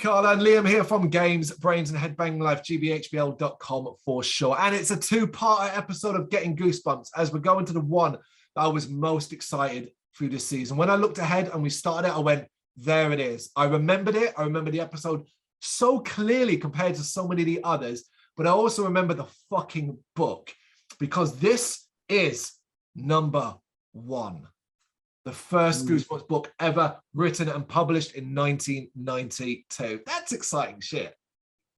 Carl and Liam here from Games, Brains and Head-Banging Life, gbhbl.com for sure. And it's a two-part episode of Getting Goosebumps as we're going to the one that I was most excited through this season. When I looked ahead and we started it, I went, there it is. I remembered it. I remember the episode so clearly compared to so many of the others, but I also remember the fucking book because this is number one. The first Goosebumps book ever written and published in 1992. That's exciting shit.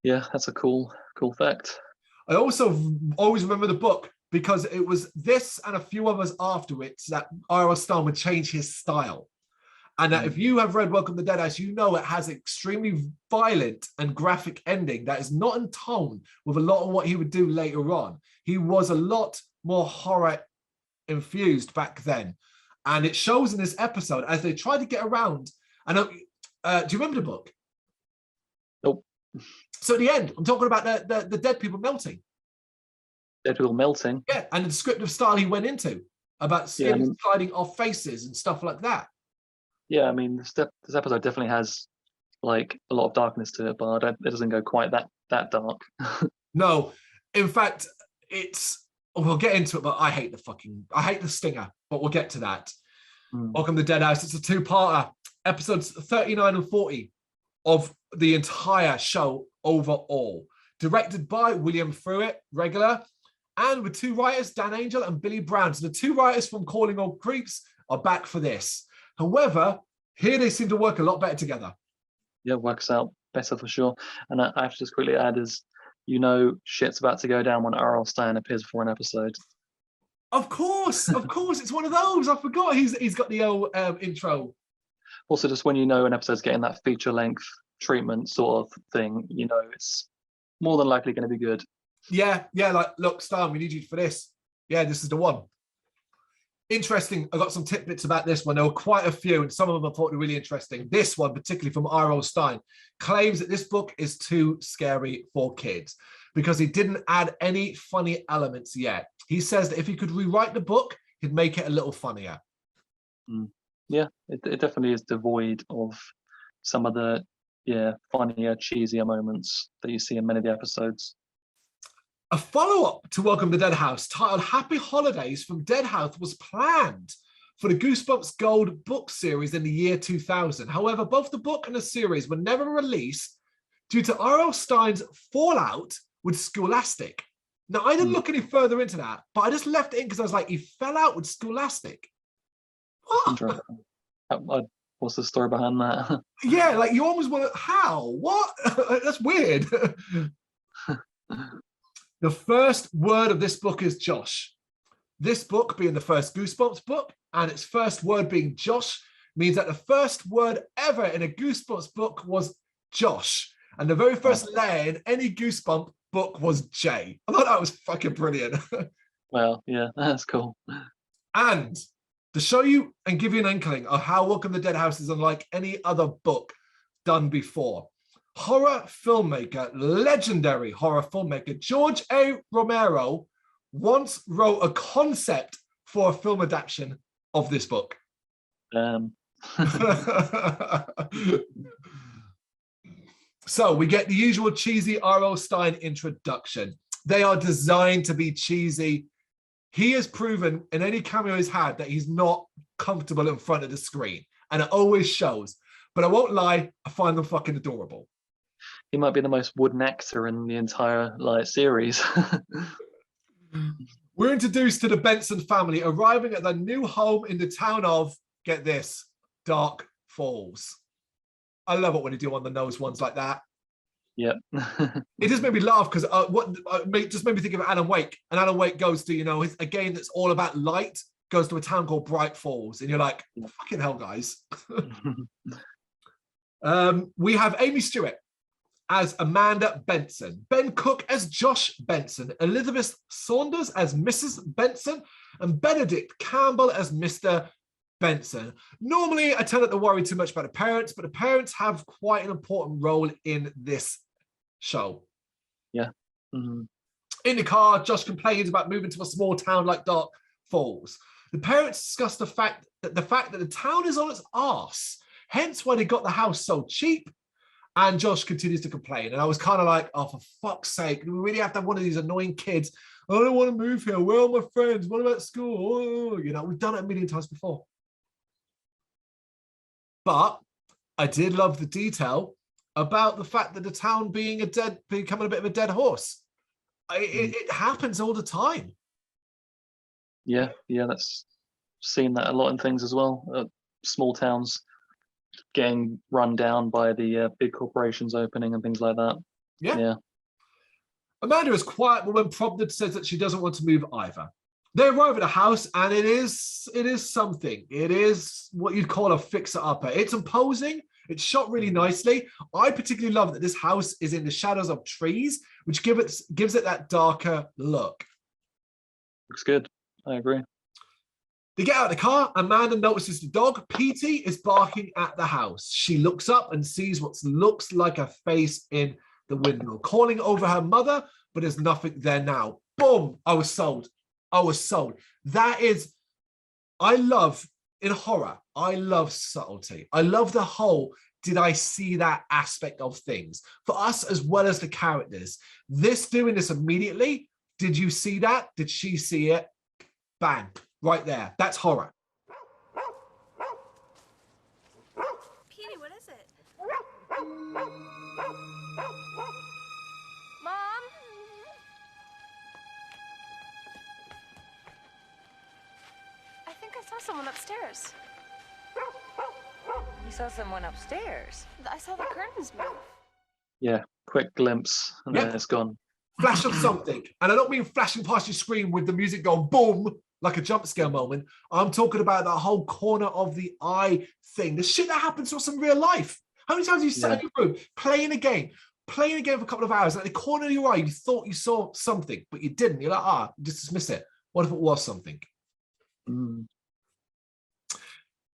Yeah, that's a cool fact. I also always remember the book because it was this and a few others afterwards that R.L. Stine would change his style. And if you have read Welcome to Deadhouse, you know it has an extremely violent and graphic ending that is not in tone with a lot of what he would do later on. He was a lot more horror infused back then. And it shows in this episode as they try to get around. And do you remember the book? Nope. So at the end, I'm talking about the dead people melting. Dead people melting? Yeah, and the descriptive style he went into about skin sliding off faces and stuff like that. Yeah, I mean, this episode definitely has like a lot of darkness to it, but it doesn't go quite that dark. No, in fact, we'll get into it, but I hate the stinger, but we'll get to that. Welcome to Deadhouse. It's a two-parter, episodes 39 and 40 of the entire show overall. Directed by William Fruitt, regular, and with two writers, Dan Angel and Billy Brown. So the two writers from Calling All Creeps are back for this. However, here they seem to work a lot better together. Yeah, works out better for sure. And I have to just quickly add is, you know, shit's about to go down when R.L. Stine appears for an episode. Of course, it's one of those. I forgot he's got the old intro. Also, just when you know an episode's getting that feature-length treatment sort of thing, you know it's more than likely going to be good. Yeah, like, look, Stan, we need you for this. Yeah, this is the one. Interesting. I got some tidbits about this one. There were quite a few, and some of them I thought were really interesting. This one, particularly from R.L. Stine, claims that this book is too scary for kids because he didn't add any funny elements yet. He says that if he could rewrite the book, he'd make it a little funnier. Yeah, it definitely is devoid of some of the funnier, cheesier moments that you see in many of the episodes. A follow-up to Welcome to Deadhouse titled Happy Holidays from Deadhouse was planned for the Goosebumps Gold book series in the year 2000. However, both the book and the series were never released due to R.L. Stine's fallout with Scholastic. Now, I didn't look any further into that, but I just left it in because I was like, he fell out with Scholastic. What? What's the story behind that? Yeah, like you almost want to, how? What? That's weird. The first word of this book is Josh. This book being the first Goosebumps book, and its first word being Josh, means that the first word ever in a Goosebumps book was Josh. And the very first letter in any Goosebump book was J. I thought that was fucking brilliant. Well, yeah, that's cool. And to show you and give you an inkling of how Welcome to Deadhouse is unlike any other book done before, horror filmmaker, legendary horror filmmaker, George A. Romero once wrote a concept for a film adaptation of this book. So we get the usual cheesy R.L. Stine introduction. They are designed to be cheesy. He has proven in any cameo he's had that he's not comfortable in front of the screen, and it always shows. But I won't lie, I find them fucking adorable. He might be the most wooden actor in the entire series. We're introduced to the Benson family arriving at their new home in the town of, get this, Dark Falls. I love it when you do on the nose ones like that. Yep. It just made me laugh because just made me think of Alan Wake. And Alan Wake goes to, a game that's all about light, goes to a town called Bright Falls. And you're like, fucking hell, guys. We have Amy Stewart as Amanda Benson, Ben Cook as Josh Benson, Elizabeth Saunders as Mrs. Benson, and Benedict Campbell as Mr. Benson. Normally, I tend not to worry too much about the parents, but the parents have quite an important role in this show. Yeah. In the car, Josh complains about moving to a small town like Dark Falls. The parents discuss the fact that the town is on its arse, hence why they got the house so cheap. And Josh continues to complain. And I was kind of like, oh, for fuck's sake, do we really have to have one of these annoying kids? I don't want to move here. Where are my friends? What about school? Oh, you know, we've done it a million times before. But I did love the detail about the fact that the town becoming a bit of a dead horse. It happens all the time. Yeah, that's seen that a lot in things as well. Small towns getting run down by the big corporations opening and things like that. Yeah. Amanda is quiet, but when prompted, says that she doesn't want to move either. They arrive at a house, and it is something. It is what you'd call a fixer-upper. It's imposing. It's shot really nicely. I particularly love that this house is in the shadows of trees, which gives it that darker look. Looks good. I agree. They get out of the car. Amanda notices the dog, Petey, is barking at the house. She looks up and sees what looks like a face in the window, calling over her mother, but there's nothing there now. Boom! I was sold. That is, in horror, I love subtlety. I love the whole, did I see that aspect of things? For us, as well as the characters. Doing this immediately, did you see that? Did she see it? Bang, right there. That's horror. Petey, what is it? Mom? I think I saw someone upstairs. You saw someone upstairs? I saw the curtains move. Yeah, quick glimpse and then it's gone. Flash of something. And I don't mean flashing past your screen with the music going boom, like a jump scare moment. I'm talking about that whole corner of the eye thing. The shit that happens to us in real life. How many times have you sat in your room playing a game for a couple of hours, and at the corner of your eye, you thought you saw something, but you didn't. You're like, just dismiss it. What if it was something?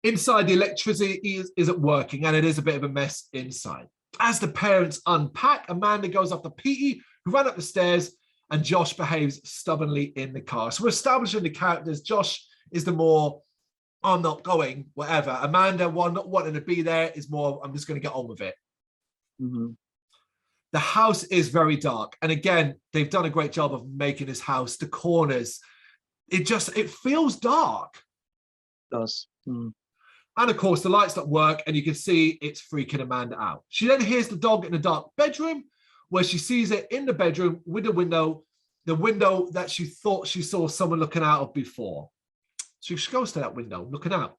Inside, the electricity isn't working, and it is a bit of a mess inside. As the parents unpack, Amanda goes after Petey, who ran up the stairs, and Josh behaves stubbornly in the car. So we're establishing the characters. Josh is the more, I'm not going, whatever. Amanda, one not wanting to be there, is more, I'm just going to get on with it. The house is very dark. And again, they've done a great job of making this house, the corners. It feels dark. It does. And of course, the lights don't work, and you can see it's freaking Amanda out. She then hears the dog in the dark bedroom, where she sees it in the bedroom with the window that she thought she saw someone looking out of before. So she goes to that window, looking out.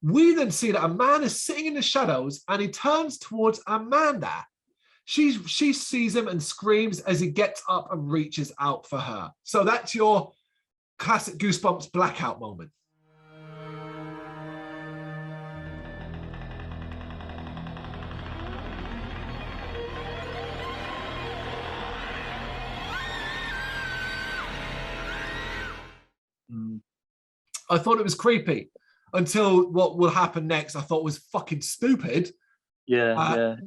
We then see that a man is sitting in the shadows, and he turns towards Amanda. She sees him and screams as he gets up and reaches out for her. So that's your classic Goosebumps blackout moment. I thought it was creepy until what will happen next I thought was fucking stupid. Yeah.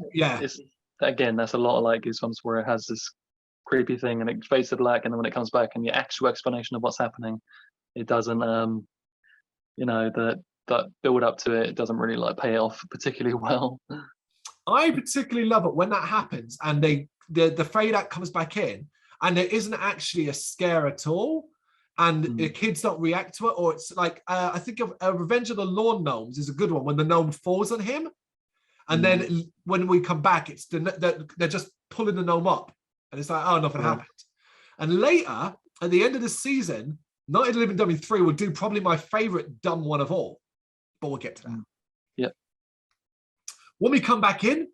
Again, that's a lot of like Goosebumps, where it has this creepy thing and it fades to black, and then when it comes back and your actual explanation of what's happening, it doesn't, that build up to it doesn't really like pay off particularly well. I particularly love it when that happens and the fade out comes back in and there isn't actually a scare at all. And the kids don't react to it, or it's like I think of Revenge of the Lawn Gnomes is a good one when the gnome falls on him, and then when we come back, it's they're just pulling the gnome up, and it's like, oh, nothing happened. And later at the end of the season, Night of the Living Dummy 3 will do probably my favorite dumb one of all, but we'll get to that. Yeah. When we come back in,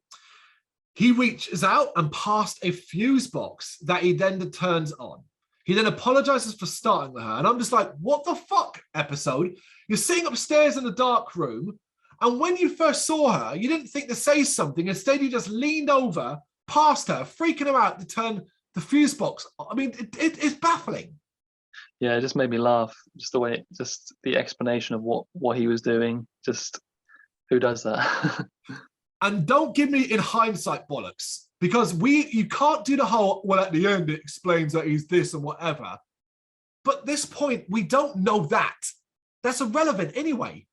he reaches out and past a fuse box that he then turns on. He then apologizes for starting with her. And I'm just like, what the fuck, episode? You're sitting upstairs in the dark room. And when you first saw her, you didn't think to say something. Instead, you just leaned over, past her, freaking her out to turn the fuse box. I mean, it's baffling. Yeah, it just made me laugh. Just the way, just the explanation of what he was doing. Just, who does that? And don't give me in hindsight bollocks. Because you can't do the whole, well, at the end, it explains that he's this and whatever. But at this point, we don't know that. That's irrelevant anyway.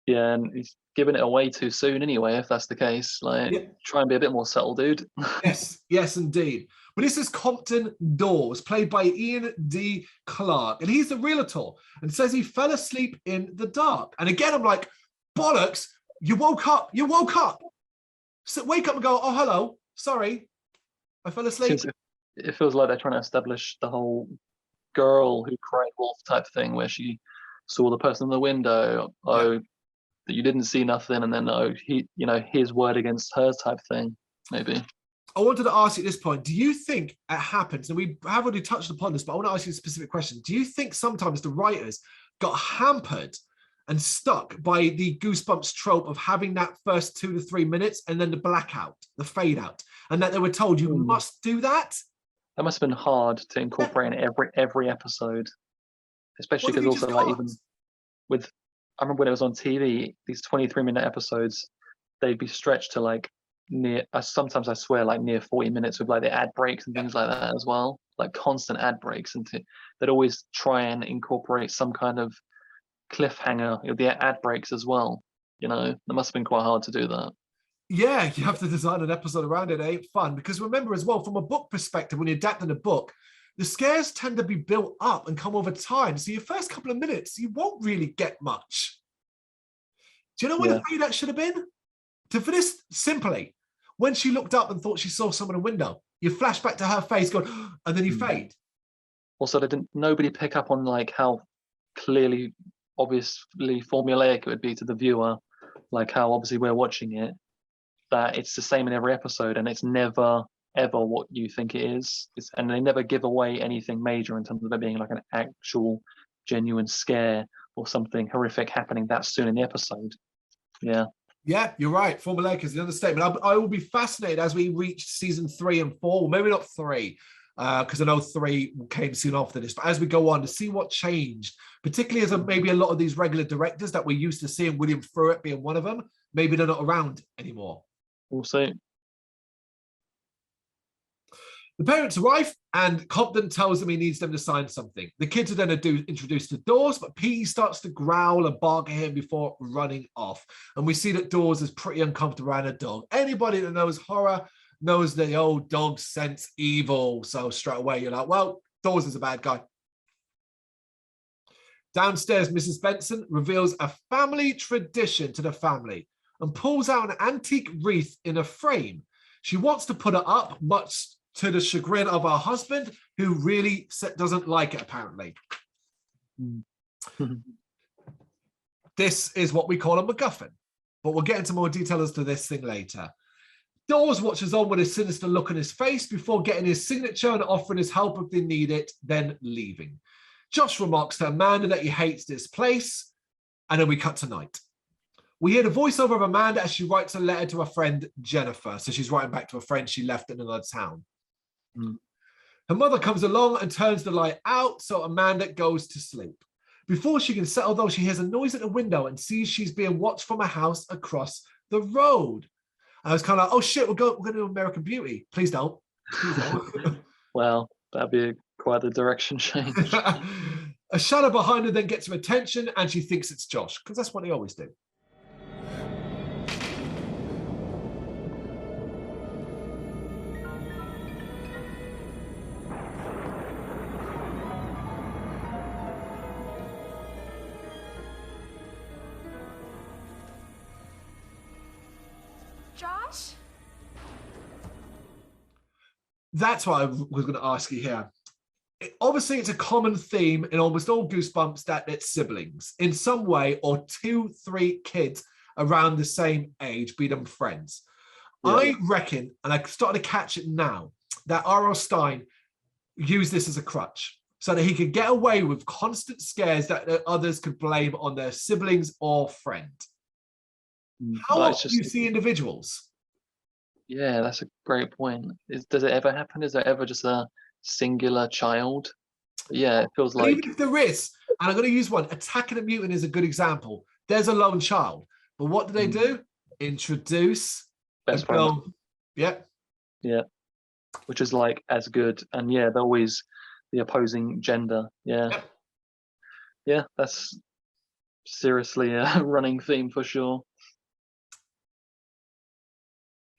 Yeah, and he's giving it away too soon anyway, if that's the case. Like, Yeah. try and be a bit more subtle, dude. Yes, indeed. But this is Compton Dawes, played by Ian D. Clark, and he's the realtor and says he fell asleep in the dark. And again, I'm like, bollocks, you woke up. So wake up and go, oh, hello, sorry, I fell asleep. It feels like they're trying to establish the whole girl who cried wolf type thing, where she saw the person in the window, that you didn't see nothing, and then his word against her type thing, maybe. I wanted to ask you at this point, do you think it happens, and we have already touched upon this, but I want to ask you a specific question. Do you think sometimes the writers got hampered and stuck by the Goosebumps trope of having that first 2 to 3 minutes and then the blackout, the fade out, and that they were told you must do that? That must have been hard to incorporate in every episode, especially because also like even with, I remember when it was on TV, these 23-minute episodes, they'd be stretched to like sometimes I swear like near 40 minutes with like the ad breaks and things like that as well, like constant ad breaks, and they'd always try and incorporate some kind of cliffhanger with the ad breaks as well. It must have been quite hard to do that. Yeah, you have to design an episode around it. It ain't fun, because remember as well, from a book perspective, when you're adapting a book, the scares tend to be built up and come over time. So your first couple of minutes, you won't really get much. Do you know where the fade out should have been? For this, simply, when she looked up and thought she saw someone in a window, you flash back to her face going, and then you fade. Also, nobody pick up on like how clearly, obviously formulaic it would be to the viewer, like how obviously we're watching it, that it's the same in every episode, and it's never ever what you think it is. And they never give away anything major in terms of it being like an actual genuine scare or something horrific happening that soon in the episode. Yeah, you're right. Formulaic is the understatement. I will be fascinated as we reach season 3 and 4. Well, maybe not 3, because I know 3 came soon after this. But as we go on, to see what changed, particularly as maybe a lot of these regular directors that we're used to seeing, William Fruitt being one of them, maybe they're not around anymore. We'll see. The parents arrive, and Compton tells them he needs them to sign something. The kids are then introduced to Dawes, but Petey starts to growl and bark at him before running off. And we see that Dawes is pretty uncomfortable around a dog. Anybody that knows horror knows that the old dog sense evil. So straight away, you're like, well, Dawes is a bad guy. Downstairs, Mrs. Benson reveals a family tradition to the family and pulls out an antique wreath in a frame. She wants to put it up, much to the chagrin of her husband, who really doesn't like it, apparently. This is what we call a MacGuffin, but we'll get into more detail as to this thing later. Dawes watches on with a sinister look on his face before getting his signature and offering his help if they need it, then leaving. Josh remarks to Amanda that he hates this place, and then we cut to night. We hear the voiceover of Amanda as she writes a letter to her friend Jennifer. So she's writing back to a friend she left in another town. Her mother comes along and turns the light out, so Amanda goes to sleep. Before she can settle, though, she hears a noise at the window and sees she's being watched from a house across the road. I was kind of like, oh shit, we're going to do American Beauty. Please don't. Please don't. Well, that'd be quite the direction change. A shadow behind her then gets her attention, and she thinks it's Josh, because that's what they always do. Josh? That's what I was going to ask you here. Obviously, it's a common theme in almost all Goosebumps that it's siblings in some way, or 2, 3 kids around the same age, be them friends. Yeah. I reckon, and I started to catch it now, that R.L. Stine used this as a crutch so that he could get away with constant scares that others could blame on their siblings or friend. How often do you see individuals? Yeah, that's a great point. Does it ever happen? Is there ever just a singular child? Yeah, it feels like... Even if there is, and I'm going to use one, Attacking a Mutant is a good example. There's a lone child. But what do they do? Introduce best friend. Yeah. Yeah. Which is like as good. And yeah, they're always the opposing gender. Yeah. Yeah, that's... seriously a running theme for sure.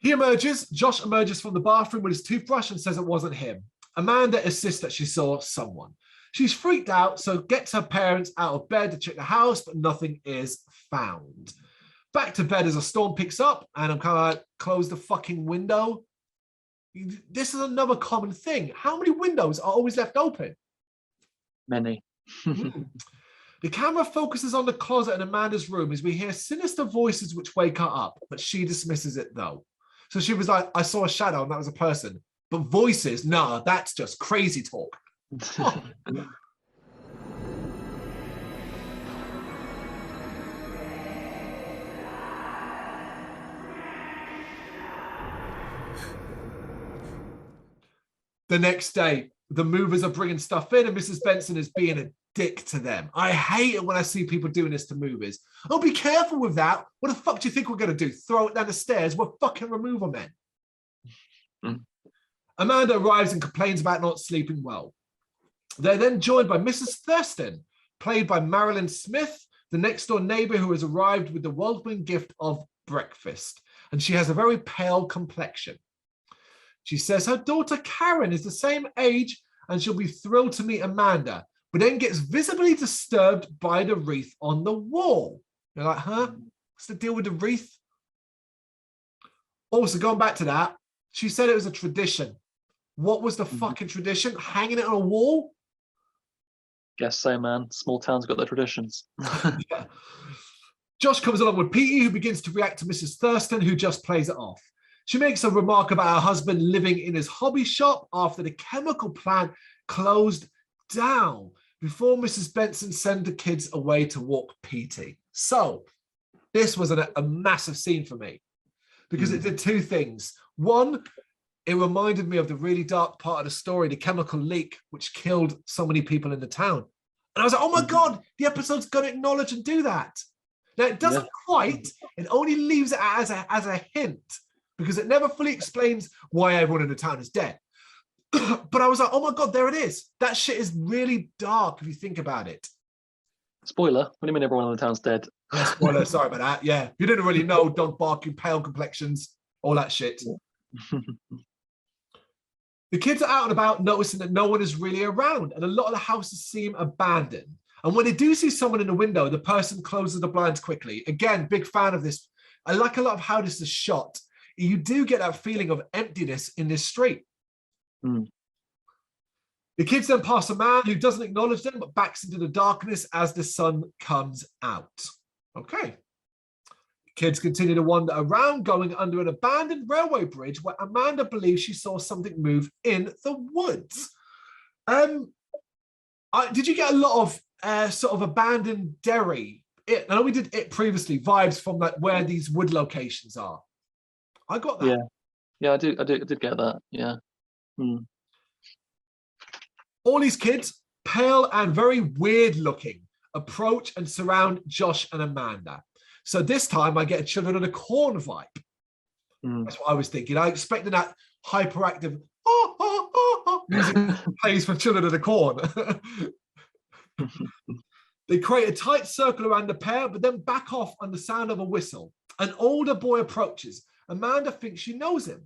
Josh emerges from the bathroom with his toothbrush and says it wasn't him. Amanda insists that she saw someone. She's freaked out, so gets her parents out of bed to check the house, but nothing is found. Back to bed as a storm picks up, and I'm kind of like, close the fucking window. This is another common thing. How many windows are always left open? Many. The camera focuses on the closet in Amanda's room as we hear sinister voices which wake her up, but she dismisses it though. So she was like, I saw a shadow and that was a person. But voices, nah, that's just crazy talk. The next day, the movers are bringing stuff in and Mrs. Benson is being a dick to them. I hate it when I see people doing this to movers. Oh, be careful with that. What the fuck do you think we're going to do? Throw it down the stairs? We're fucking removal men. Amanda arrives and complains about not sleeping well. They're then joined by Mrs. Thurston, played by Marilyn Smith, the next door neighbor who has arrived with the welcoming gift of breakfast. And she has a very pale complexion. She says her daughter Karen is the same age and she'll be thrilled to meet Amanda, but then gets visibly disturbed by the wreath on the wall. You're like, huh? What's the deal with the wreath? Also, going back to that, she said it was a tradition. What was the fucking tradition? Hanging it on a wall? Guess so, man. Small towns got their traditions. Yeah. Josh comes along with Petey, who begins to react to Mrs. Thurston, who just plays it off. She makes a remark about her husband living in his hobby shop after the chemical plant closed down before Mrs. Benson sent the kids away to walk Petey. So this was a massive scene for me because it did two things. One, it reminded me of the really dark part of the story, the chemical leak, which killed so many people in the town. And I was like, oh my God, the episode's going to acknowledge and do that. Now, it doesn't quite. It only leaves it as a hint because it never fully explains why everyone in the town is dead. But I was like, oh my God, there it is. That shit is really dark if you think about it. Spoiler, what do you mean everyone in the town's dead? Yeah, spoiler, sorry about that. Yeah, you didn't really know, dog barking, pale complexions, all that shit. The kids are out and about noticing that no one is really around and a lot of the houses seem abandoned. And when they do see someone in the window, the person closes the blinds quickly. Again, big fan of this. I like a lot of how this is shot. You do get that feeling of emptiness in this street. The kids then pass a man who doesn't acknowledge them, but backs into the darkness as the sun comes out. Okay. Kids continue to wander around, going under an abandoned railway bridge where Amanda believes she saw something move in the woods. Did you get a lot of sort of abandoned dairy? I know we did it previously, vibes from like where these wood locations are. I got that. Yeah, I did get that. Yeah. All these kids, pale and very weird looking, approach and surround Josh and Amanda. So this time I get a Children of the Corn vibe. That's what I was thinking. I expected that hyperactive music plays for Children of the Corn. They create a tight circle around the pair, but then back off on the sound of a whistle. An older boy approaches. Amanda thinks she knows him.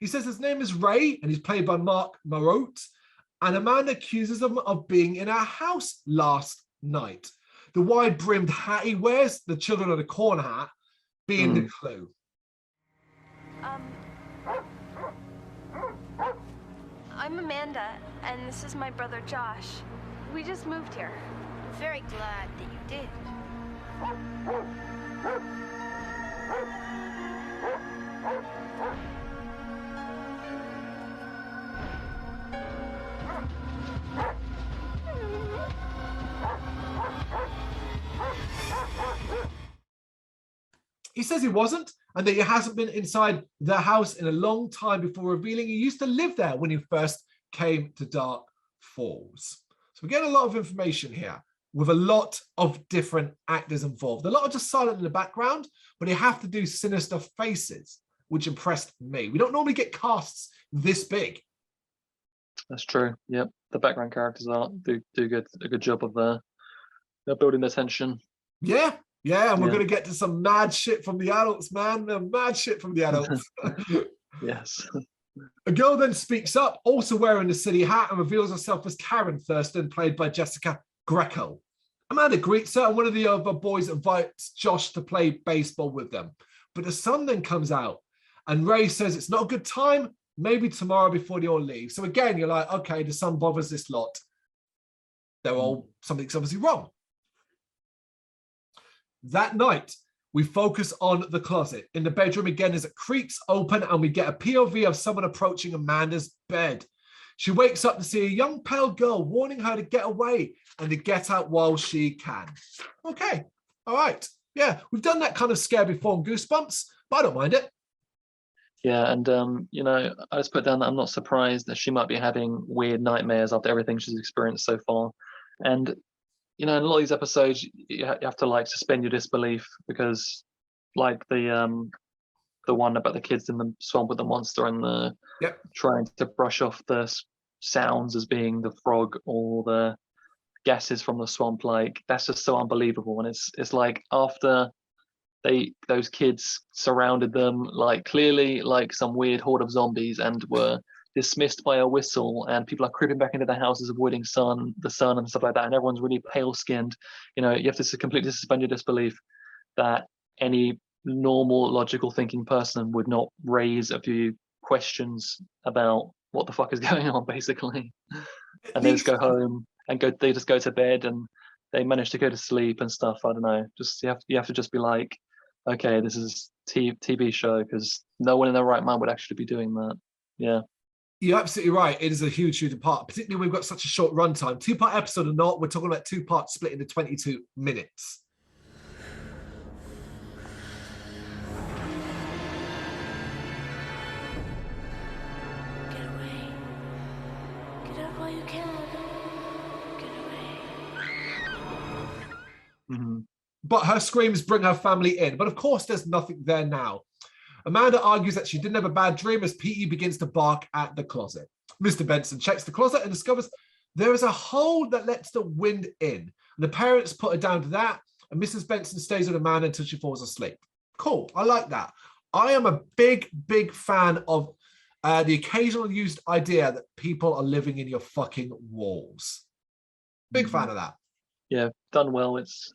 He says his name is Ray, and he's played by Mark Marotte. And Amanda accuses him of being in our house last night. The wide-brimmed hat he wears, the Children of the Corn hat, being the clue. I'm Amanda, and this is my brother Josh. We just moved here. Very glad that you did. He says he wasn't, and that he hasn't been inside the house in a long time before revealing he used to live there when he first came to Dark Falls. So we get a lot of information here with a lot of different actors involved. A lot are just silent in the background, but they have to do sinister faces, which impressed me. We don't normally get casts this big. That's true. Yep, the background characters do a good job of building the tension. Yeah, yeah, and we're Yeah. going to get to some mad shit from the adults, man. Mad shit from the adults. Yes. A girl then speaks up, also wearing the city hat, and reveals herself as Karen Thurston, played by Jessica Greco. Amanda greets her, and one of the other boys invites Josh to play baseball with them. But the sun then comes out, and Ray says it's not a good time, maybe tomorrow before they all leave. So again, you're like, okay, the sun bothers this lot. Something's obviously wrong. That night, we focus on the closet. In the bedroom again as it creaks open, and we get a POV of someone approaching Amanda's bed. She wakes up to see a young pale girl warning her to get away and to get out while she can. Okay, all right. Yeah, we've done that kind of scare before in Goosebumps, but I don't mind it. Yeah, and you know, I just put down that I'm not surprised that she might be having weird nightmares after everything she's experienced so far. And you know, in a lot of these episodes, you have to like suspend your disbelief, because like the one about the kids in the swamp with the monster and the trying to brush off the sounds as being the frog or the gases from the swamp, like that's just so unbelievable. And it's like after those kids surrounded them like clearly like some weird horde of zombies and were dismissed by a whistle, and people are creeping back into the houses avoiding the sun and stuff like that, and everyone's really pale skinned. You know, you have to completely suspend your disbelief that any normal logical thinking person would not raise a few questions about what the fuck is going on, basically. And they just go home and they just go to bed and they manage to go to sleep and stuff. I don't know, just you have to just be like, okay, this is TV show, because no one in their right mind would actually be doing that. Yeah. You're absolutely right. It is a huge part, particularly we've got such a short runtime. 2-part episode or not, we're talking about 2 parts split into 22 minutes. Get away. Get out while you can. Get away. Mm-hmm. But her screams bring her family in. But of course, there's nothing there now. Amanda argues that she didn't have a bad dream as Petey begins to bark at the closet. Mr. Benson checks the closet and discovers there is a hole that lets the wind in. And the parents put her down to that, and Mrs. Benson stays with Amanda until she falls asleep. Cool, I like that. I am a big, big fan of the occasional used idea that people are living in your fucking walls. Big fan of that. Yeah, done well. It's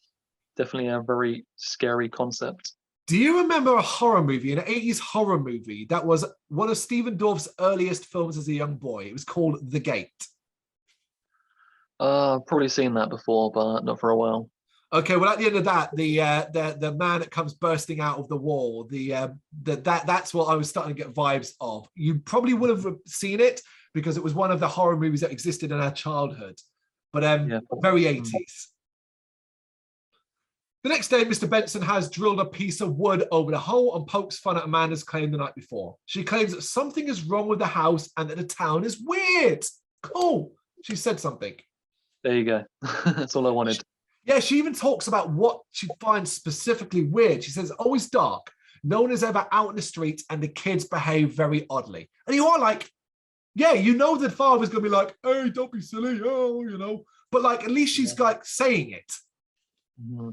definitely a very scary concept. Do you remember a horror movie, an 80s horror movie that was one of Stephen Dorff's earliest films as a young boy? It was called The Gate. I've probably seen that before, but not for a while. Okay, well, at the end of that, the man that comes bursting out of the wall, that's what I was starting to get vibes of. You probably would have seen it because it was one of the horror movies that existed in our childhood, but very 80s. The next day, Mr. Benson has drilled a piece of wood over the hole and pokes fun at Amanda's claim the night before. She claims that something is wrong with the house and that the town is weird. Cool. She said something. There you go. That's all I wanted. She even talks about what she finds specifically weird. She says, always dark. No one is ever out in the streets and the kids behave very oddly. And you are like, yeah, you know the father's going to be like, hey, don't be silly. Oh, you know. But like, at least she's like saying it. Mm-hmm.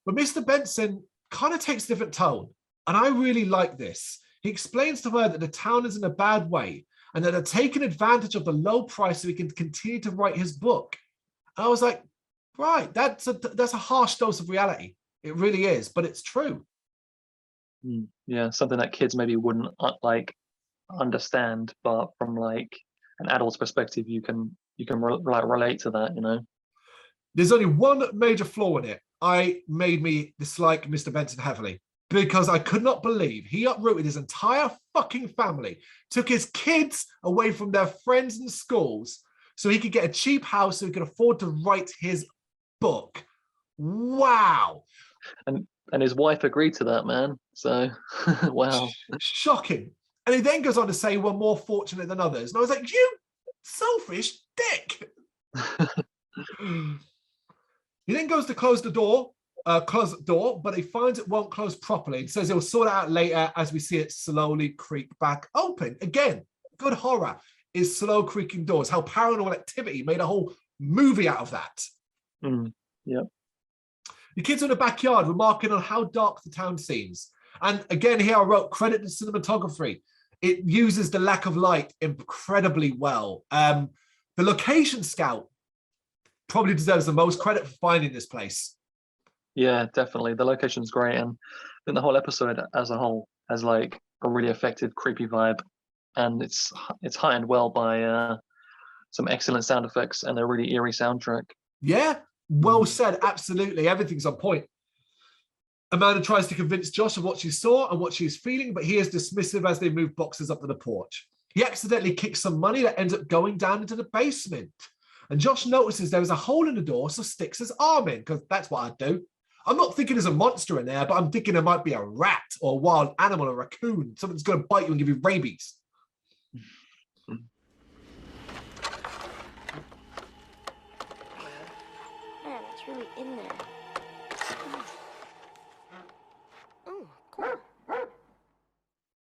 But Mr. Benson kind of takes a different tone. And I really like this. He explains to her that the town is in a bad way and that they're taking advantage of the low price so he can continue to write his book. And I was like, right, that's a harsh dose of reality. It really is, but it's true. Yeah, something that kids maybe wouldn't like understand, but from like an adult's perspective, you can relate to that, you know. There's only one major flaw in it. Made me dislike Mr. Benson heavily because I could not believe he uprooted his entire fucking family, took his kids away from their friends and schools so he could get a cheap house so he could afford to write his book. Wow. And his wife agreed to that, man. So, wow. Shocking. And he then goes on to say we're more fortunate than others. And I was like, you selfish dick. He then goes to close the door, but he finds it won't close properly. He says he'll sort it out later as we see it slowly creak back open. Again, good horror is slow creaking doors. How Paranormal Activity made a whole movie out of that. Yep. The kids are in the backyard remarking on how dark the town seems. And again, here I wrote credit to cinematography. It uses the lack of light incredibly well. The location scout probably deserves the most credit for finding this place. Yeah, definitely. The location's great, and I think the whole episode as a whole has like a really effective, creepy vibe, and it's heightened well by some excellent sound effects and a really eerie soundtrack. Yeah, well said. Absolutely, everything's on point. Amanda tries to convince Josh of what she saw and what she's feeling, but he is dismissive as they move boxes up to the porch. He accidentally kicks some money that ends up going down into the basement. And Josh notices there is a hole in the door, so sticks his arm in, because that's what I'd do. I'm not thinking there's a monster in there, but I'm thinking there might be a rat or a wild animal, a raccoon. Something's going to bite you and give you rabies. Man, it's really in there. Oh, cool.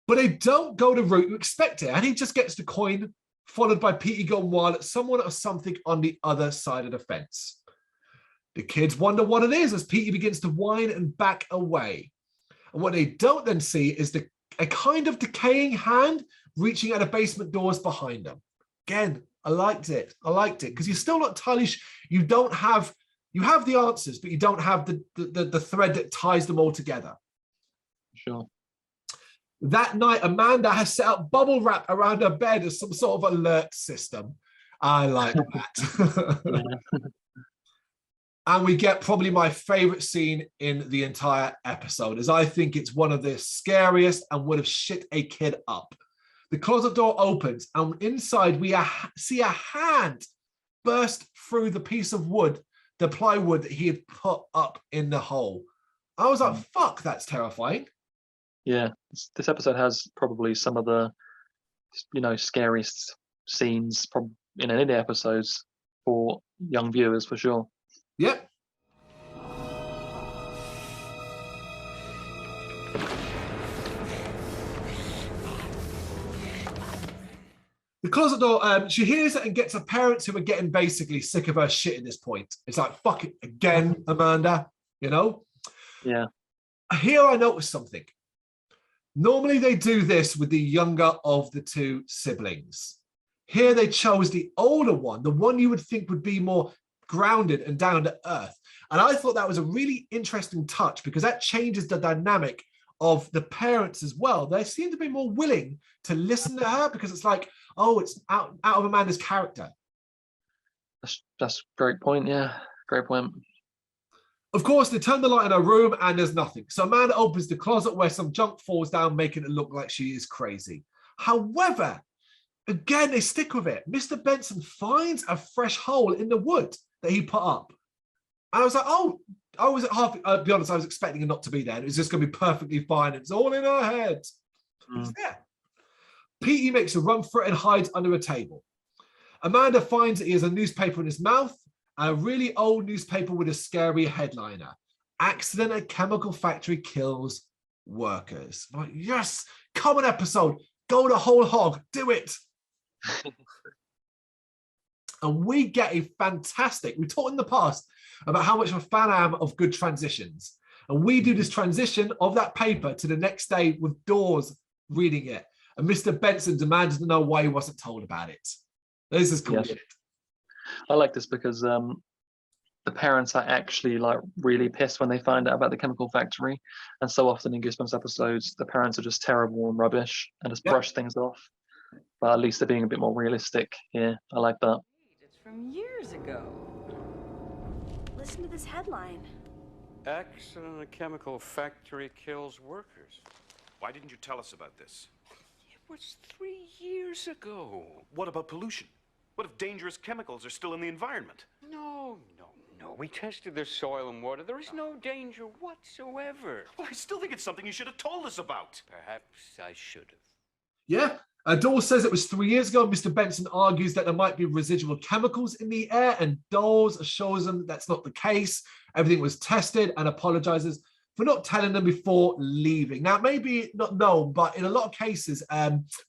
But they don't go the route you expect it, and he just gets the coin, followed by Petey going wild at someone or something on the other side of the fence. The kids wonder what it is as Petey begins to whine and back away. And what they don't then see is a kind of decaying hand reaching at the basement doors behind them. Again, I liked it because you're still not entirely you have the answers, but you don't have the thread that ties them all together. Sure. That night, Amanda has set up bubble wrap around her bed as some sort of alert system. I like that. And we get probably my favorite scene in the entire episode, as I think it's one of the scariest and would have shit a kid up. The closet door opens, and inside we see a hand burst through the piece of wood, the plywood that he had put up in the hole. I was like, fuck, that's terrifying. Yeah, this episode has probably some of the, scariest scenes in any of the episodes for young viewers, for sure. Yep. The closet door, she hears it and gets her parents who are getting basically sick of her shit at this point. It's like, fuck it again, Amanda, Yeah. Here I noticed something. Normally they do this with the younger of the two siblings. Here they chose the older one, the one you would think would be more grounded and down to earth. And I thought that was a really interesting touch because that changes the dynamic of the parents as well. They seem to be more willing to listen to her because it's like, oh, it's out of Amanda's character. That's a great point. Yeah, great point. Of course, they turn the light in her room and there's nothing. So Amanda opens the closet where some junk falls down, making it look like she is crazy. However, again, they stick with it. Mr. Benson finds a fresh hole in the wood that he put up. And I was like, oh, I was I'll be honest, I was expecting it not to be there. It was just going to be perfectly fine. It's all in her head. It's there. Petey makes a run for it and hides under a table. Amanda finds that he has a newspaper in his mouth, a really old newspaper with a scary headliner. Accident at chemical factory kills workers. I'm like, yes, common episode. Go the whole hog. Do it. And we get a fantastic, we talked in the past about how much of a fan I am of good transitions. And we do this transition of that paper to the next day with Dawes reading it. And Mr. Benson demands to know why he wasn't told about it. This is cool. Yeah. I like this because the parents are actually like really pissed when they find out about the chemical factory. And so often in Goosebumps episodes, the parents are just terrible and rubbish and just brush things off. But at least they're being a bit more realistic here. I like that. It's from years ago. Listen to this headline. Accident at a chemical factory kills workers. Why didn't you tell us about this? It was 3 years ago. What about pollution? What if dangerous chemicals are still in the environment? No. We tested the soil and water. There is no danger whatsoever. Well, I still think it's something you should have told us about. Perhaps I should have. Yeah. Dawes says it was 3 years ago. Mr. Benson argues that there might be residual chemicals in the air, and Dawes shows them that's not the case. Everything was tested and apologizes. for not telling them before leaving. Now, maybe not known, but in a lot of cases,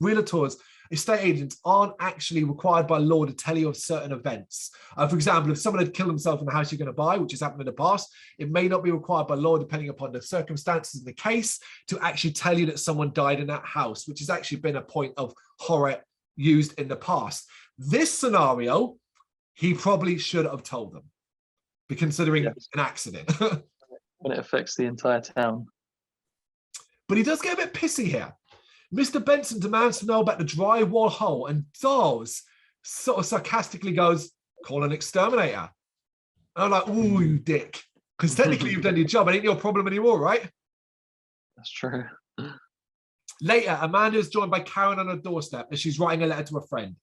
realtors, estate agents aren't actually required by law to tell you of certain events. For example, if someone had killed himself in the house you're going to buy, which has happened in the past, it may not be required by law, depending upon the circumstances in the case, to actually tell you that someone died in that house, which has actually been a point of horror used in the past. This scenario, he probably should have told them, considering an accident. When it affects the entire town. But he does get a bit pissy here. Mr. Benson demands to know about the drywall hole, and Dawes sort of sarcastically goes, call an exterminator. And I'm like, ooh, you dick. Because technically you've done your job. It ain't your problem anymore, right? That's true. Later, Amanda is joined by Karen on her doorstep as she's writing a letter to a friend.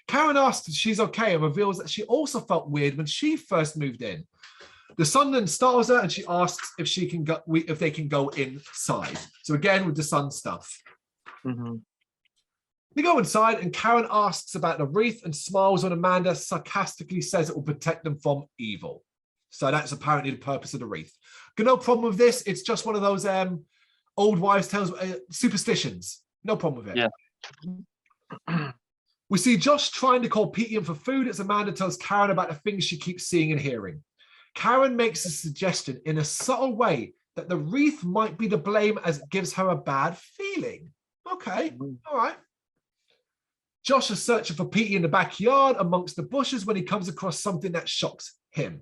Karen asks if she's okay and reveals that she also felt weird when she first moved in. The son then startles her and she asks if she can go, if they can go inside. So again, with the son stuff. Mm-hmm. They go inside and Karen asks about the wreath and smiles when Amanda sarcastically says it will protect them from evil. So that's apparently the purpose of the wreath. Got no problem with this. It's just one of those old wives' tales, superstitions. No problem with it. Yeah. We see Josh trying to call Petey in for food as Amanda tells Karen about the things she keeps seeing and hearing. Karen makes a suggestion in a subtle way that the wreath might be to blame as it gives her a bad feeling. Okay, all right. Josh is searching for Petey in the backyard amongst the bushes when he comes across something that shocks him.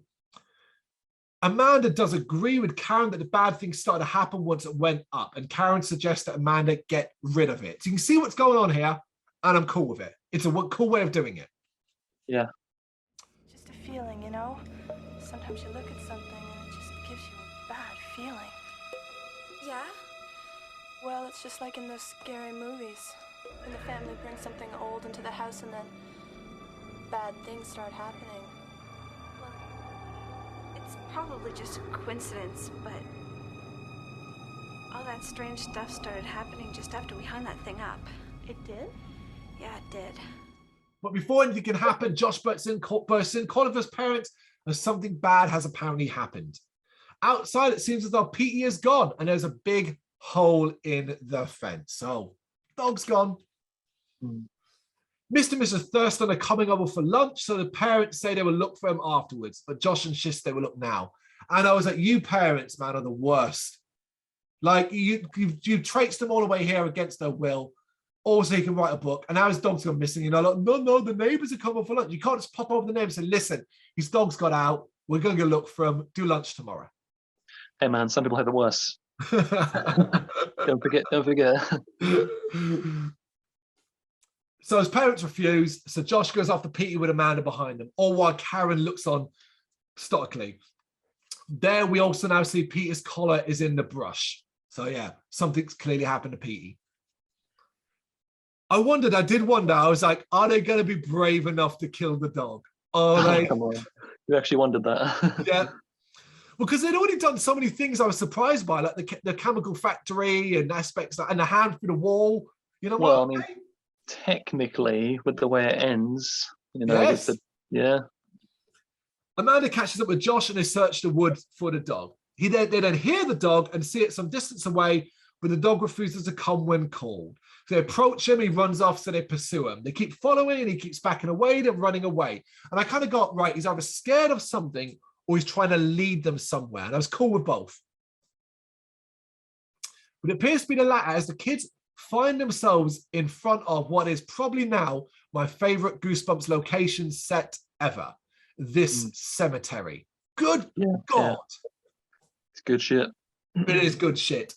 Amanda does agree with Karen that the bad things started to happen once it went up, and Karen suggests that Amanda get rid of it. So you can see what's going on here, and I'm cool with it. It's a cool way of doing it. Yeah. Just a feeling, you know? Sometimes you look at something and it just gives you a bad feeling. Yeah? Well, it's just like in those scary movies. When the family brings something old into the house and then bad things start happening. Well, it's probably just a coincidence, but all that strange stuff started happening just after we hung that thing up. It did? Yeah, it did. But before anything can happen, Josh bursts in, calling for his parents, as something bad has apparently happened. Outside, it seems as though Petey is gone, and there's a big hole in the fence. So, dog's gone. Mr. and Mrs. Thurston are coming over for lunch, so the parents say they will look for him afterwards, but Josh insists they will look now. And I was like, you parents, man, are the worst. Like, you traipsed them all the way here against their will. Also, he can write a book, and now his dog's gone missing. You know, like, no, the neighbors are coming for lunch. You can't just pop over the neighbors and say, listen, his dog's got out. We're going to go look for him. Do lunch tomorrow. Hey, man, some people have it worse. Don't forget. So his parents refuse. So Josh goes after Petey with Amanda behind him, all while Karen looks on stoically. There, we also now see Peter's collar is in the brush. So yeah, something's clearly happened to Petey. I did wonder, I was like, are they going to be brave enough to kill the dog? Are they? Come on. You actually wondered that. Yeah. Because they'd already done so many things I was surprised by, like the chemical factory and aspects, and the hand through the wall. You know well, what? I mean, technically, with the way it ends, you know, Yes. Yeah. Amanda catches up with Josh and they search the wood for the dog. They then hear the dog and see it some distance away, but the dog refuses to come when called. So they approach him, he runs off, so they pursue him. They keep following and he keeps backing away, then running away. And I kind of got, right, he's either scared of something or he's trying to lead them somewhere. And I was cool with both. But it appears to be the latter as the kids find themselves in front of what is probably now my favorite Goosebumps location set ever. This cemetery. Good God. Yeah. It's good shit. It is good shit.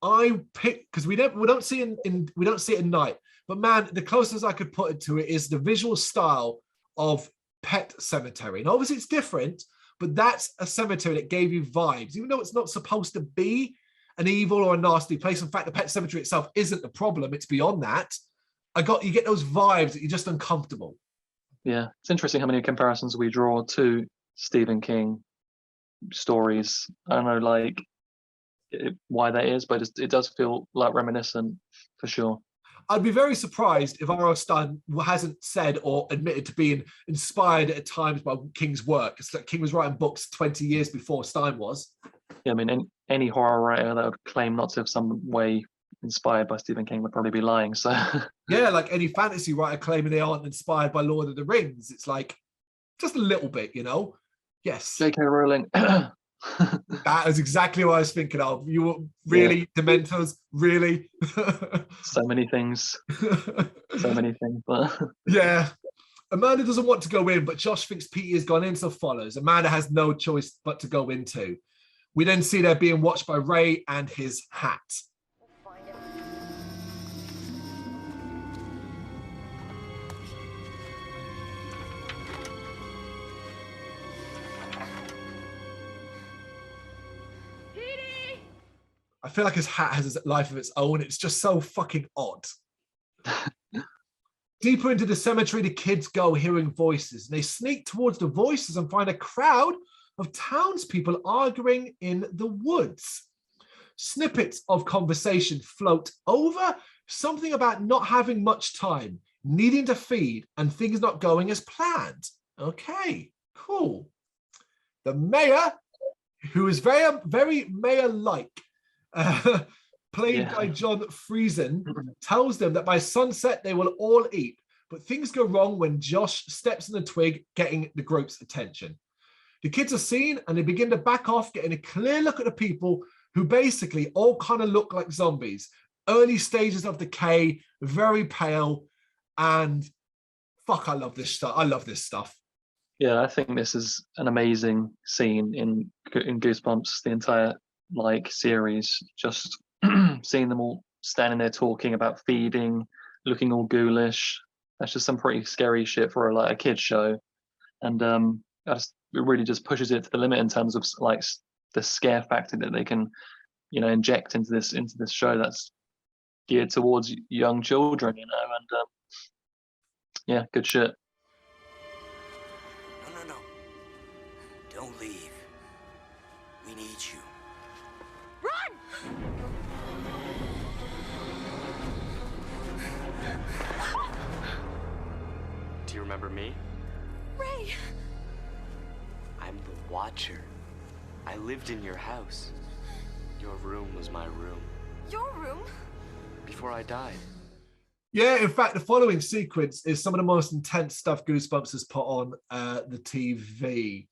I picked, because we don't see it at night, but man, the closest I could put it to it is the visual style of Pet Cemetery. And obviously it's different, but that's a cemetery that gave you vibes, even though it's not supposed to be an evil or a nasty place. In fact, the Pet Cemetery itself isn't the problem. It's beyond that. You get those vibes that you're just uncomfortable. Yeah, it's interesting how many comparisons we draw to Stephen King stories. I don't know, like why that is, but it does feel like reminiscent for sure. I'd be very surprised if R.L. Stein hasn't said or admitted to being inspired at times by King's work. It's like King was writing books 20 years before Stein was. Yeah, I mean, any horror writer that would claim not to have some way inspired by Stephen King would probably be lying. So yeah, like any fantasy writer claiming they aren't inspired by Lord of the Rings. It's like just a little bit, you know. Yes. J.K. Rowling. That is exactly what I was thinking of. You were really Dementors, really. So many things. So many things. But yeah. Amanda doesn't want to go in, but Josh thinks Petey has gone in, so follows. Amanda has no choice but to go in too. We then see they're being watched by Ray and his hat. I feel like his hat has a life of its own. It's just so fucking odd. Deeper into the cemetery, the kids go, hearing voices. And they sneak towards the voices and find a crowd of townspeople arguing in the woods. Snippets of conversation float over, something about not having much time, needing to feed, and things not going as planned. Okay, cool. The mayor, who is very, very mayor-like, played by John Friesen, tells them that by sunset they will all eat, but things go wrong when Josh steps on the twig, getting the group's attention. The kids are seen and they begin to back off, getting a clear look at the people who basically all kind of look like zombies. Early stages of decay, very pale, and fuck, I love this stuff. I love this stuff. Yeah, I think this is an amazing scene in Goosebumps, the entire series. Just seeing them all standing there talking about feeding, looking all ghoulish. That's just some pretty scary shit for a kid's show, and it really just pushes it to the limit in terms of the scare factor that they can, inject into this show that's geared towards young children, and yeah, good shit. No. Don't leave. We need you. Run! Do you remember me? Ray! I'm the Watcher. I lived in your house. Your room was my room. Your room? Before I died. Yeah, in fact, the following sequence is some of the most intense stuff Goosebumps has put on the TV.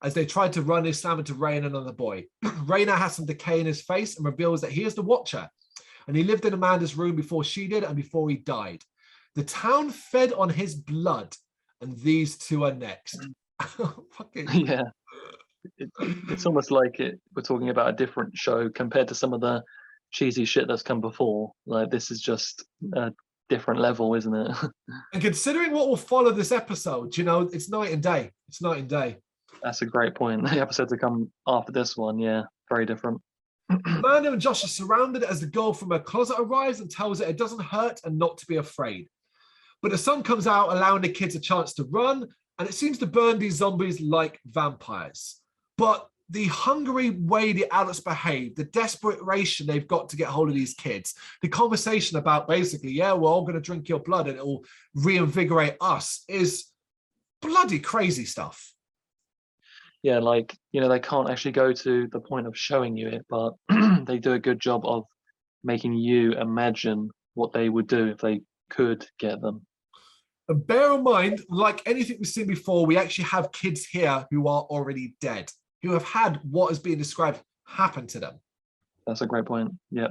As they tried to run, they slam into Ray and another boy. Ray now has some decay in his face and reveals that he is the Watcher. And he lived in Amanda's room before she did and before he died. The town fed on his blood, and these two are next. Yeah. It's almost like we're talking about a different show compared to some of the cheesy shit that's come before. Like, this is just a different level, isn't it? And considering what will follow this episode, it's night and day. It's night and day. That's a great point. The episode to come after this one, yeah, very different. Amanda and Josh are surrounded as the girl from her closet arrives and tells her it doesn't hurt and not to be afraid. But the sun comes out, allowing the kids a chance to run, and it seems to burn these zombies like vampires. But the hungry way the adults behave, the desperation they've got to get hold of these kids, the conversation about basically, yeah, we're all going to drink your blood and it will reinvigorate us, is bloody crazy stuff. Yeah, they can't actually go to the point of showing you it, but they do a good job of making you imagine what they would do if they could get them. And bear in mind, like anything we've seen before, we actually have kids here who are already dead, who have had what is being described happen to them. That's a great point. Yeah.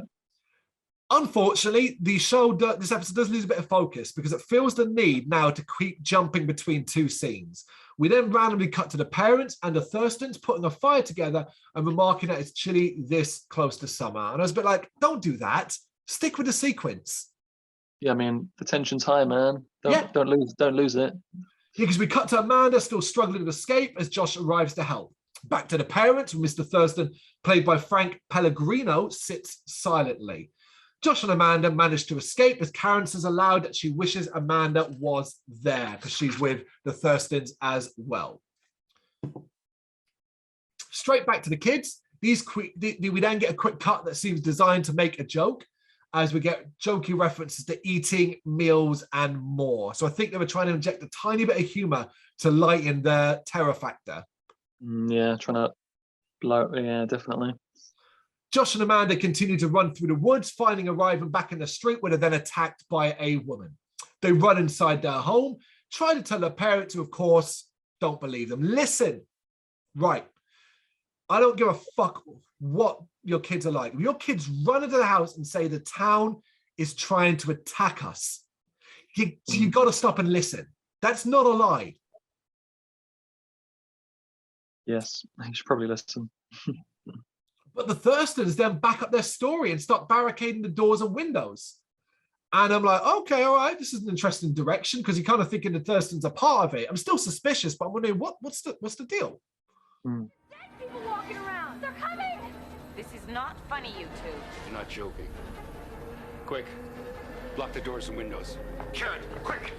Unfortunately, this episode does lose a bit of focus because it feels the need now to keep jumping between two scenes. We then randomly cut to the parents and the Thurstons putting a fire together and remarking that it's chilly this close to summer. And I was a bit like, don't do that. Stick with the sequence. Yeah, I mean, the tension's high, man. Don't lose it. Yeah, because we cut to Amanda still struggling to escape as Josh arrives to help. Back to the parents, where Mr. Thurston, played by Frank Pellegrino, sits silently. Josh and Amanda manage to escape as Karen says aloud that she wishes Amanda was there because she's with the Thurstons as well. Straight back to the kids. We then get a quick cut that seems designed to make a joke, as we get jokey references to eating, meals, and more. So I think they were trying to inject a tiny bit of humor to lighten the terror factor. Yeah, trying to blow. Yeah, definitely. Josh and Amanda continue to run through the woods, finding a ride back in the street where they're then attacked by a woman. They run inside their home, try to tell their parents, who, of course, don't believe them. Listen, right, I don't give a fuck what your kids are like. If your kids run into the house and say the town is trying to attack us, you got to stop and listen. That's not a lie. Yes, you should probably listen. But the Thurstons then back up their story and start barricading the doors and windows. And I'm like, okay, all right, this is an interesting direction, because you're kind of thinking the Thurstons are part of it. I'm still suspicious, but I'm wondering what's the deal? Dead people walking around. They're coming. This is not funny, you two. You're not joking. Quick, block the doors and windows. Karen, quick!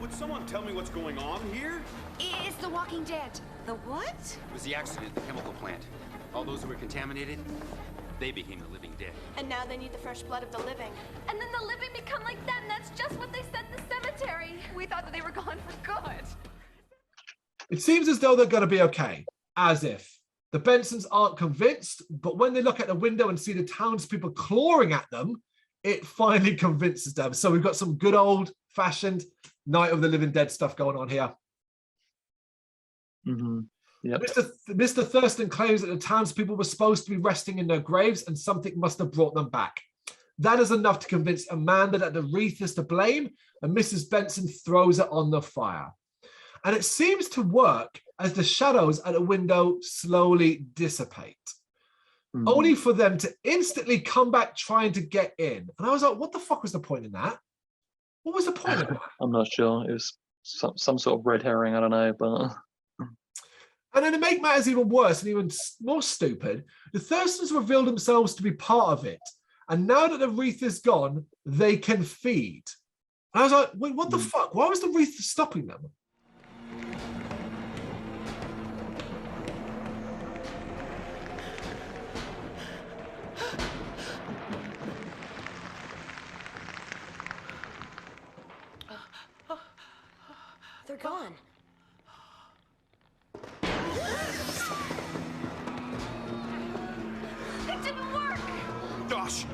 Would someone tell me what's going on here? It's the Walking Dead. The what? It was the accident at the chemical plant. All those who were contaminated, they became the living dead. And now they need the fresh blood of the living. And then the living become like them. That's just what they said in the cemetery. We thought that they were gone for good. It seems as though they're going to be okay, as if. The Bensons aren't convinced, but when they look at the window and see the townspeople clawing at them, it finally convinces them. So we've got some good old-fashioned Night of the Living Dead stuff going on here. Mm-hmm. Yep. Mr. Thurston claims that the townspeople were supposed to be resting in their graves and something must have brought them back. That is enough to convince Amanda that the wreath is to blame, and Mrs. Benson throws it on the fire. And it seems to work as the shadows at the window slowly dissipate, only for them to instantly come back trying to get in. And I was like, what the fuck was the point in that? What was the point of that? I'm not sure. It was some sort of red herring, I don't know, but... And then to make matters even worse and even more stupid, the Thurstons revealed themselves to be part of it. And now that the wreath is gone, they can feed. And I was like, wait, what the fuck? Why was the wreath stopping them? They're gone. It didn't work. Gosh!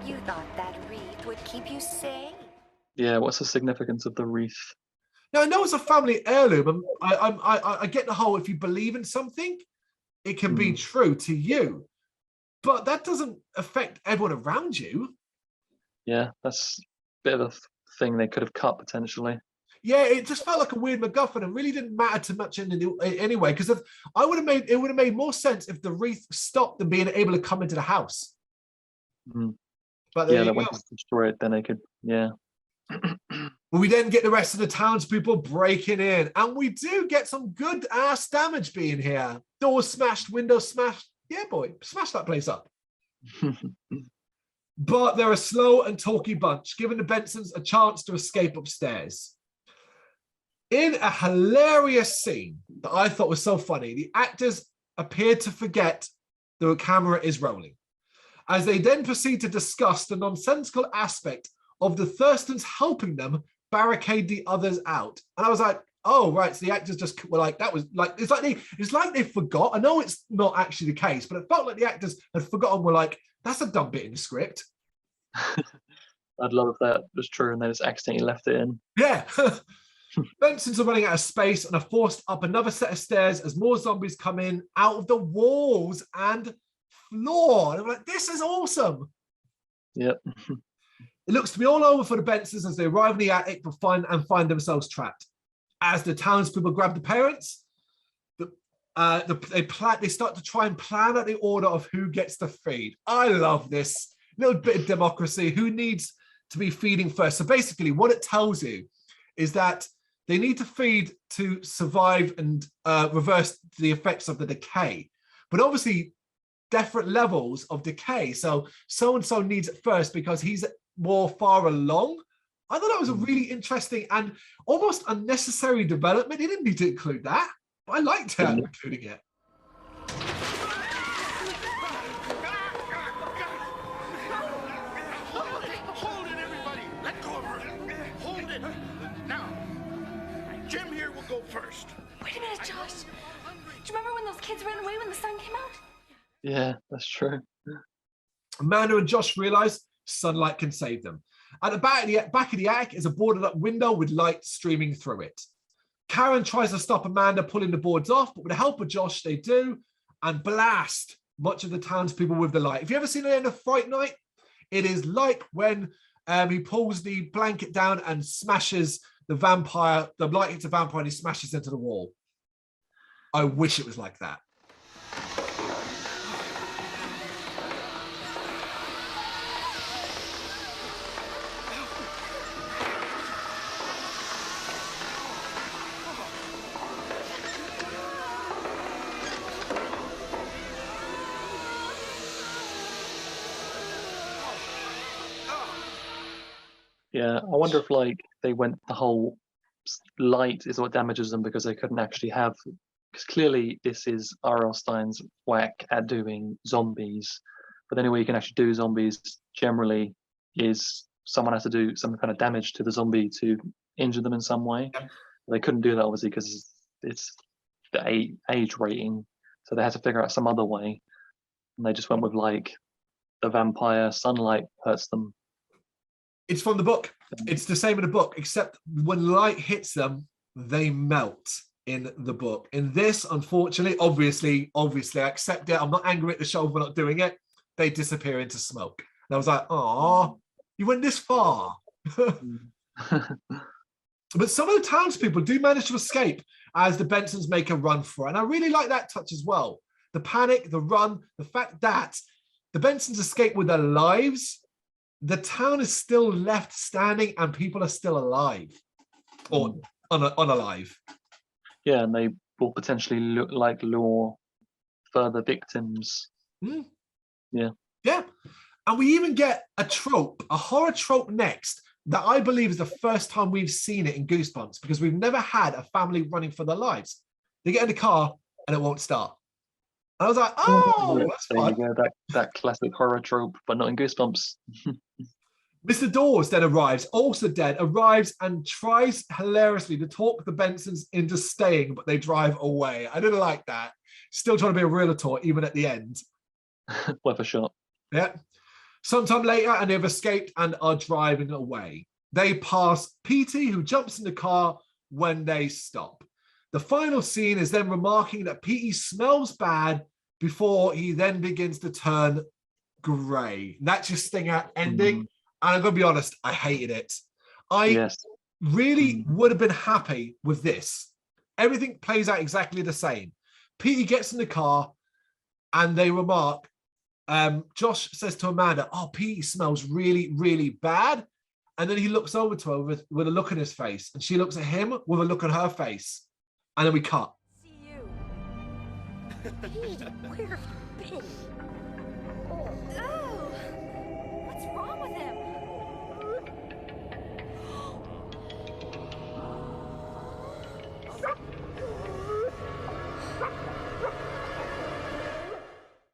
You thought that wreath would keep you safe. Yeah, what's the significance of the wreath? Now, I know it's a family heirloom, and I get the whole, if you believe in something, it can be true to you. But that doesn't affect everyone around you. Yeah, that's a bit of a thing they could have cut, potentially. Yeah, it just felt like a weird MacGuffin and really didn't matter too much anyway, because it would have made more sense if the wreath stopped them being able to come into the house. But yeah, that once they destroy it, then they could, yeah. We then get the rest of the townspeople breaking in, and we do get some good ass damage being here. Doors smashed, windows smashed. Yeah, boy, smash that place up. But they're a slow and talky bunch, giving the Bensons a chance to escape upstairs. In a hilarious scene that I thought was so funny, the actors appeared to forget the camera is rolling, as they then proceed to discuss the nonsensical aspect of the Thurstons helping them barricade the others out. And I was like, oh, right, so the actors just were like, that was like, it's like they forgot. I know it's not actually the case, but it felt like the actors had forgotten, were like, that's a dumb bit in the script. I'd love if that was true and they just accidentally left it in. Yeah. Bensons are running out of space and are forced up another set of stairs as more zombies come in out of the walls and floor. And I'm like, this is awesome. Yep. It looks to be all over for the Bensons as they arrive in the attic but find themselves trapped. As the townspeople grab the parents, they start to try and plan out the order of who gets to feed. I love this little bit of democracy. Who needs to be feeding first? So basically what it tells you is that they need to feed to survive and reverse the effects of the decay. But obviously, different levels of decay. So-and-so needs it first because he's more far along. I thought that was a really interesting and almost unnecessary development. He didn't need to include that, but I liked including it. Hold it, everybody! Let go of her! Hold it! Now, Jim here will go go first. Wait a minute, Josh. Do you remember when those kids ran away when the sun came out? Yeah, that's true. Amanda and Josh realize sunlight can save them. At the back of the attic is a boarded up window with light streaming through it. Karen tries to stop Amanda pulling the boards off, but with the help of Josh, they do, and blast much of the townspeople with the light. If you ever seen it in a Fright Night, it is like when he pulls the blanket down and smashes the vampire, the light hits a vampire and he smashes into the wall. I wish it was like that. Yeah, I wonder if like they went the whole light is what damages them because they couldn't actually have, because clearly this is R.L. Stein's whack at doing zombies, but the only way you can actually do zombies generally is someone has to do some kind of damage to the zombie to injure them in some way. Yeah. They couldn't do that obviously because it's the age rating, so they had to figure out some other way, and they just went with like the vampire sunlight hurts them. It's from the book. It's the same in the book, except when light hits them, they melt in the book. In this, unfortunately, obviously, I accept it. I'm not angry at the show for not doing it. They disappear into smoke. And I was like, oh, you went this far. But some of the townspeople do manage to escape as the Bensons make a run for it. And I really like that touch as well. The panic, the run, the fact that the Bensons escape with their lives, the town is still left standing and people are still alive or unalive. Yeah, and they will potentially lure further victims. Mm. Yeah. Yeah. And we even get a trope, a horror trope next that I believe is the first time we've seen it in Goosebumps, because we've never had a family running for their lives. They get in the car and it won't start. And I was like, oh, that's fun. There you go, that classic horror trope, but not in Goosebumps. Mr. Dawes then arrives, also dead, arrives and tries hilariously to talk the Bensons into staying, but they drive away. I didn't like that. Still trying to be a realtor, even at the end. Worth a shot. Yeah. Sometime later, and they've escaped and are driving away. They pass Petey, who jumps in the car when they stop. The final scene is them remarking that Petey smells bad before he then begins to turn grey. That's your stinger ending. And I'm going to be honest, I hated it. I really would have been happy with this. Everything plays out exactly the same. Petey gets in the car and they remark, Josh says to Amanda, oh, Petey smells really, really bad. And then he looks over to her with a look on his face. And she looks at him with a look on her face. And then we cut. See you. Pete, where have you been? Oh, what's wrong with him?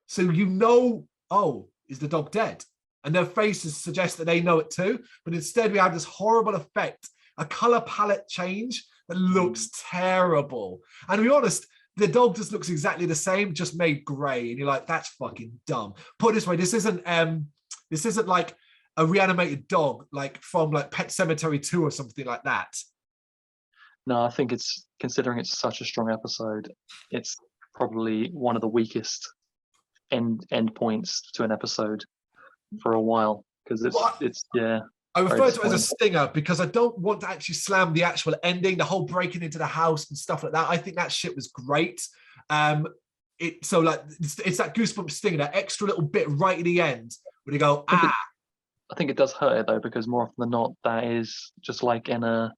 So you know, oh, is the dog dead? And their faces suggest that they know it too. But instead we have this horrible effect, a color palette change that looks terrible. And to be honest, the dog just looks exactly the same, just made gray. And you're like, that's fucking dumb. Put it this way, this isn't like a reanimated dog, like from like Pet Sematary 2 or something like that. No, I think it's, considering it's such a strong episode, it's probably one of the weakest end points to an episode for a while, because it's I refer to it as a stinger because I don't want to actually slam the actual ending, the whole breaking into the house and stuff like that. I think that shit was great. It's that Goosebumps stinger, that extra little bit right at the end where you go, I think it does hurt it though, because more often than not, that is just like in a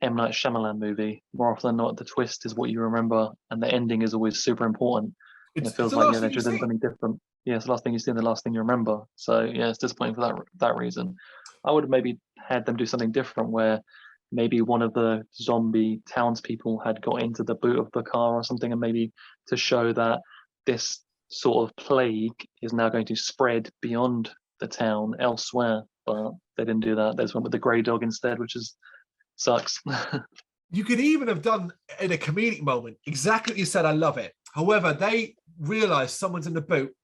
M. Night Shyamalan movie. More often than not, the twist is what you remember, and the ending is always super important. And it feels like they're just doing something different. Yeah, it's the last thing you see and the last thing you remember. So yeah, it's disappointing for that reason. I would have maybe had them do something different, where maybe one of the zombie townspeople had got into the boot of the car or something, and maybe to show that this sort of plague is now going to spread beyond the town elsewhere. But they didn't do that. They just went with the grey dog instead, which sucks. You could even have done in a comedic moment exactly what you said. I love it. However, they realize someone's in the boot.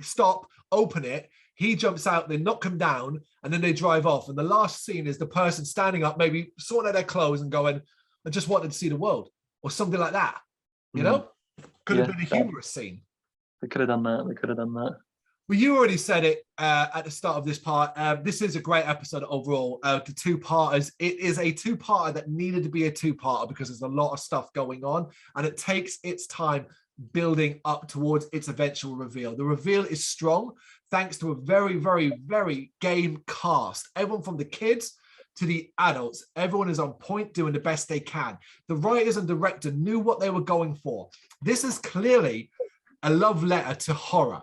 Stop, open it. He jumps out, they knock him down, and then they drive off. And the last scene is the person standing up, maybe sorting out their clothes and going, I just wanted to see the world, or something like that. You know? Could have been a humorous scene. They could have done that. They could have done that. Well, you already said it at the start of this part. This is a great episode overall. The two-parters. It is a two-parter that needed to be a two-parter because there's a lot of stuff going on, and it takes its time building up towards its eventual reveal. The reveal is strong thanks to a very, very, very game cast. Everyone from the kids to the adults, everyone is on point doing the best they can. The writers and director knew what they were going for. This is clearly a love letter to horror,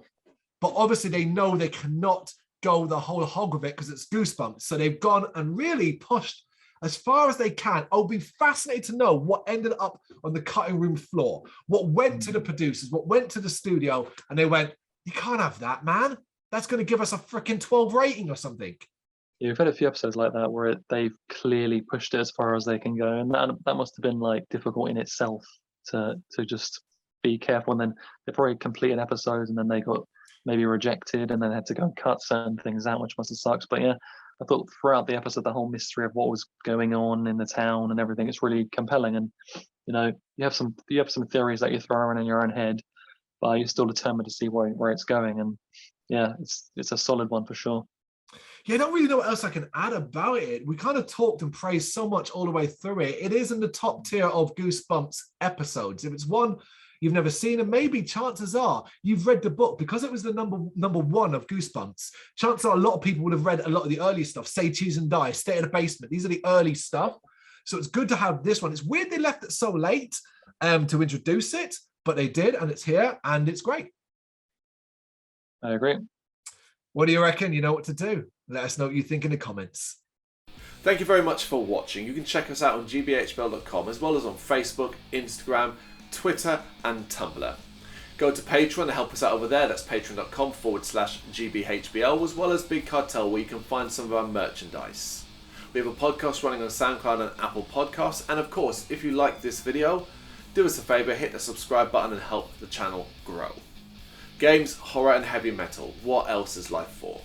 but obviously they know they cannot go the whole hog of it because it's Goosebumps. So they've gone and really pushed as far as they can. I'll be fascinated to know what ended up on the cutting room floor, what went to the producers, what went to the studio, and they went, you can't have that, man. That's going to give us a freaking 12 rating or something. Yeah, we've had a few episodes like that where they've clearly pushed it as far as they can go, and that must have been like difficult in itself to just be careful. And then they probably completed episodes, and then they got maybe rejected, and then had to go and cut certain things out, which must have sucked. But yeah, I thought throughout the episode, the whole mystery of what was going on in the town and everything, it's really compelling. And you know, you have some theories that you throw around in your own head, but you're still determined to see where it's going. And yeah, it's a solid one for sure. Yeah, I don't really know what else I can add about it. We kind of talked and praised so much all the way through it. It is in the top tier of Goosebumps episodes. If it's one you've never seen, and maybe chances are you've read the book, because it was the number one of Goosebumps. Chances are a lot of people would have read a lot of the early stuff, Say Cheese and Die, Stay in the Basement. These are the early stuff. So it's good to have this one. It's weird they left it so late to introduce it, but they did, and it's here, and it's great. I agree. What do you reckon? You know what to do. Let us know what you think in the comments. Thank you very much for watching. You can check us out on gbhbl.com, as well as on Facebook, Instagram, Twitter and Tumblr. Go to Patreon to help us out over there. That's patreon.com/gbhbl, as well as Big Cartel, where you can find some of our merchandise. We have a podcast running on SoundCloud and Apple Podcasts. And of course, if you like this video, do us a favour, hit the subscribe button and help the channel grow. Games, horror and heavy metal. What else is life for?